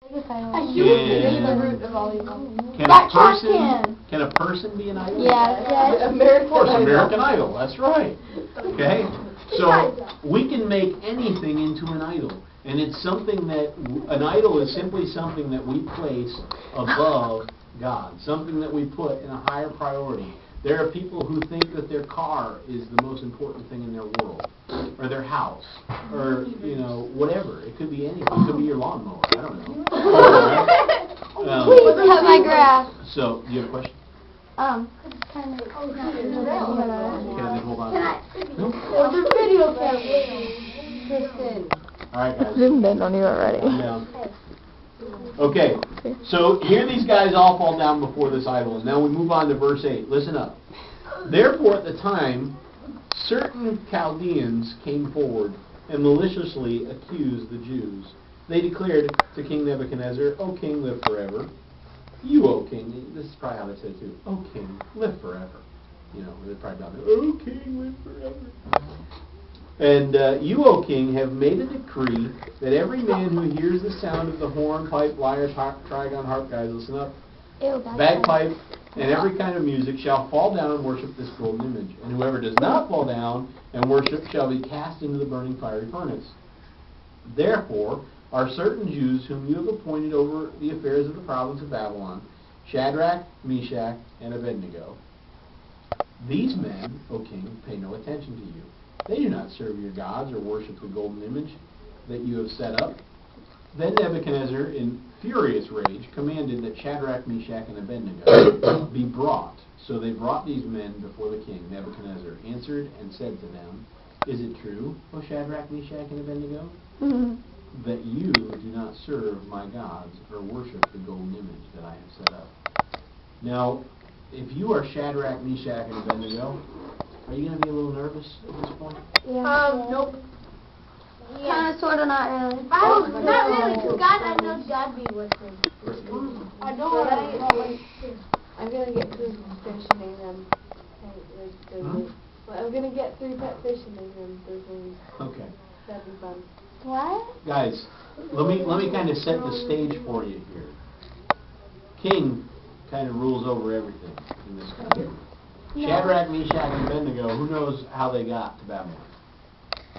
Can a person be an idol? Yes. Of course, American Idol. That's right. Okay? So we can make anything into an idol. And it's something that, an idol is simply something that we place above God. Something that we put in a higher priority. There are people who think that their car is the most important thing in their world. Or their house. Or, whatever. It could be anything. It could be your lawnmower. I don't know. Please cut my grass. So, do you have a question? Okay, then hold on. The video camera. Alright, guys. Zoomed in on you already. Yeah. Okay, so here these guys all fall down before this idol. And now we move on to verse 8. Listen up. Therefore at the time, certain Chaldeans came forward and maliciously accused the Jews. They declared to King Nebuchadnezzar, O king, live forever. You, O king, this is probably how they said it too, O king, live forever. They're probably down there, O king, live forever. And you, O king, have made a decree that every man who hears the sound of the horn, pipe, lyre, trigon, harp, guys, listen up, bagpipe, and every kind of music shall fall down and worship this golden image. And whoever does not fall down and worship shall be cast into the burning fiery furnace. Therefore are certain Jews whom you have appointed over the affairs of the province of Babylon, Shadrach, Meshach, and Abednego. These men, O king, pay no attention to you. They do not serve your gods or worship the golden image that you have set up. Then Nebuchadnezzar, in furious rage, commanded that Shadrach, Meshach, and Abednego be brought. So they brought these men before the king. Nebuchadnezzar answered and said to them, Is it true, O Shadrach, Meshach, and Abednego, that you do not serve my gods or worship the golden image that I have set up? Now, if you are Shadrach, Meshach, and Abednego, are you going to be a little nervous at this point? Yeah. Nope. Kind of, sort of, not really. Not really, because I know God be with me. I know what I'm going to get through fishing them. I'm going to get through pet fishing them. Okay. That'd be fun. What? Guys, let me kind of set the stage for you here. King kind of rules over everything in this country. No. Shadrach, Meshach, and Abednego, who knows how they got to Babylon?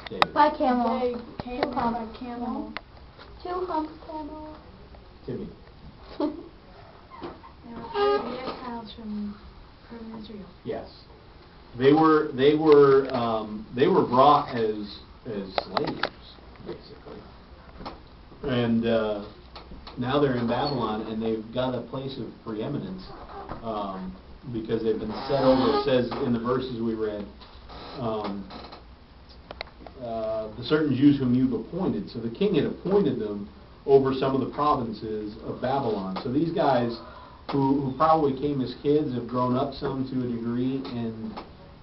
David. By camel. They came by camel. 2 humps camel. Timmy. They were exiles from Israel. Yes. They were brought as slaves, basically. And now they're in Babylon, and they've got a place of preeminence because they've been set over. It says in the verses we read, the certain Jews whom you've appointed. So the king had appointed them over some of the provinces of Babylon. So these guys, who probably came as kids, have grown up some to a degree and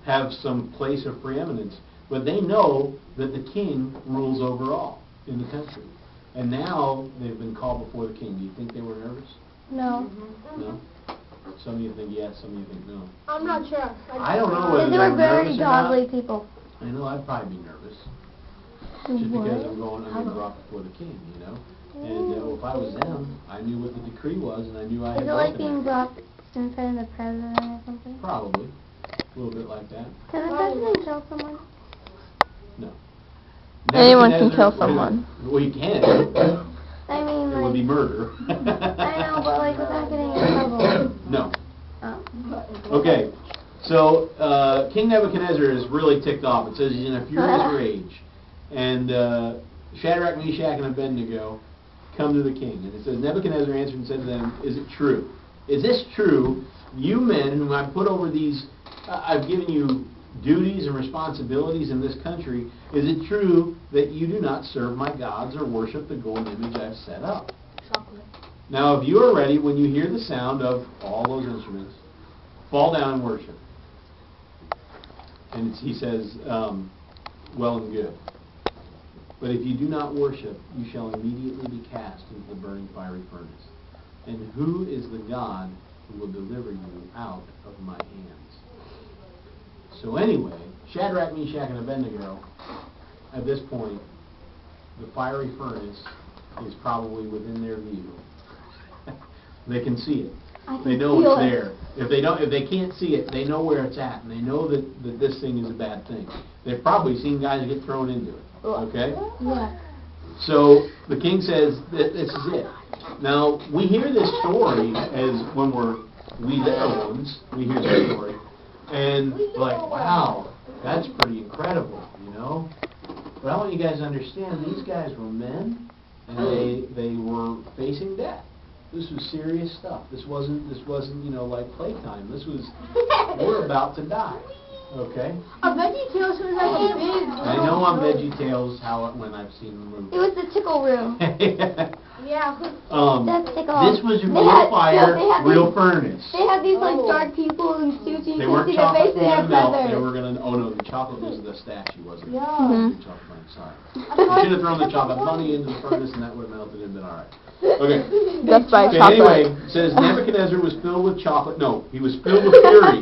have some place of preeminence. But they know that the king rules over all in the country. And now they've been called before the king. Do you think they were nervous? No. No? Some of you think yes, some of you think no. I'm not sure. I don't know whether they they were very nervous or not. godly people. I know I'd probably be nervous. Just because I'm being brought before the king, And if I was them, I knew what the decree was, and I knew I had Is it like being brought in front of the president or something? Probably. A little bit like that. Can the president kill someone? No. Anyone can kill someone. Well, you can. I mean, It would be murder. I know, but like without getting in trouble. No. Oh. Okay. So King Nebuchadnezzar is really ticked off. It says he's in a furious rage. And Shadrach, Meshach, and Abednego come to the king. And it says, Nebuchadnezzar answered and said to them, Is it true? Is this true? You men whom I've put over these, I've given you duties and responsibilities in this country. Is it true that you do not serve my gods or worship the golden image I've set up? Chocolate. Now, if you are ready, when you hear the sound of all those instruments, fall down and worship. And he says, well and good. But if you do not worship, you shall immediately be cast into the burning fiery furnace. And who is the God who will deliver you out of my hands? So anyway, Shadrach, Meshach, and Abednego, at this point, the fiery furnace is probably within their view. They can see it. I They can know feel it's it. there. If they can't see it, they know where it's at, and they know that this thing is a bad thing. They've probably seen guys get thrown into it. Okay? Yeah. So the king says that this is it. Now we hear this story as when we little ones, we hear the story, and like, wow, that's pretty incredible, you know. But I want you guys to understand, these guys were men, and they were facing death. This was serious stuff. This wasn't like playtime. This was, we're about to die. Okay? A VeggieTales was like a big. I know on VeggieTales when I've seen the movie. It was the tickle room. Yeah. That's tickle. This was They real had- fire, they had real these- furnace. They had these like dark people in suits and They you weren't could see their face chocolate and their gonna melt. They feathers. were gonna. Oh no, the chocolate was the statue, wasn't it? Yeah. Mhm. The chocolate bunny. Sorry. You should have thrown the chocolate bunny into the furnace, and that would have melted and been all right. Okay. Just by Okay, chocolate. anyway, it says Nebuchadnezzar was filled with chocolate. No, he was filled with fury.